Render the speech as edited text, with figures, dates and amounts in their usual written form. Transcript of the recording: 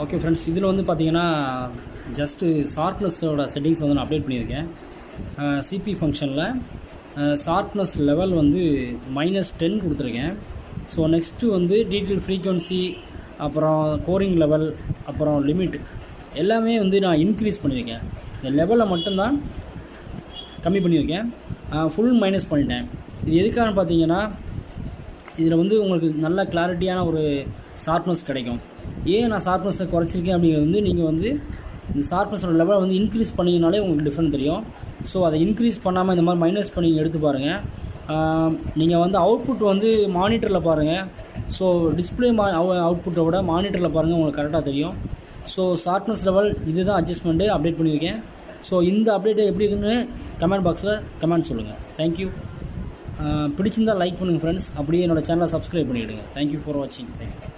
Okay friends, இதில் வந்து பார்த்தீங்கன்னா ஜஸ்ட்டு ஷார்ப்னஸோட செட்டிங்ஸ் வந்து நான் அப்டேட் பண்ணியிருக்கேன். சிபி ஃபங்க்ஷனில் ஷார்ப்னஸ் லெவல் வந்து -10 கொடுத்துருக்கேன். ஸோ நெக்ஸ்ட்டு வந்து டீட்டெயில் ஃப்ரீக்வன்சி, அப்புறம் கோரிங் லெவல், அப்புறம் லிமிட் எல்லாமே வந்து நான் இன்க்ரீஸ் பண்ணியிருக்கேன். இந்த லெவலை மட்டும்தான் கம்மி பண்ணியிருக்கேன், ஃபுல் மைனஸ் பண்ணிட்டேன். இது எதுக்காக பார்த்தீங்கன்னா, இதில் வந்து உங்களுக்கு நல்ல கிளாரிட்டியான ஒரு ஷார்ப்னஸ் கிடைக்கும். ஏன் நான் ஷார்ப்னஸை குறைச்சிருக்கேன் அப்படிங்கிறது வந்து நீங்கள் வந்து இந்த ஷார்ப்னஸோட லெவலை வந்து இன்க்ரீஸ் பண்ணிங்கனாலே உங்களுக்கு டிஃப்ரெண்ட் தெரியும். ஸோ அதை இன்க்ரீஸ் பண்ணாமல் இந்த மாதிரி மைனஸ் பண்ணி எடுத்து பாருங்கள். நீங்கள் வந்து அவுட்புட் வந்து மானிட்டரில் பாருங்கள். ஸோ டிஸ்பிளே அவுட்புட்டை விட மானிட்டரில் பாருங்கள், உங்களுக்கு கரெக்டாக தெரியும். ஸோ ஷார்ப்னஸ் லெவல் இதுதான் அட்ஜஸ்ட்மெண்ட்டு அப்டேட் பண்ணியிருக்கேன். ஸோ இந்த அப்டேட்டை எப்படி இருக்குன்னு கமெண்ட் பாக்ஸில் கமெண்ட் சொல்லுங்கள். தேங்க்யூ. பிடிச்சிருந்தால் லைக் பண்ணுங்கள் ஃப்ரெண்ட்ஸ். அப்படியே என்னோடய சேனலை சப்ஸ்கிரைப் பண்ணிவிடுங்க. தேங்க்யூ ஃபார் வாட்சிங். தேங்க்யூ.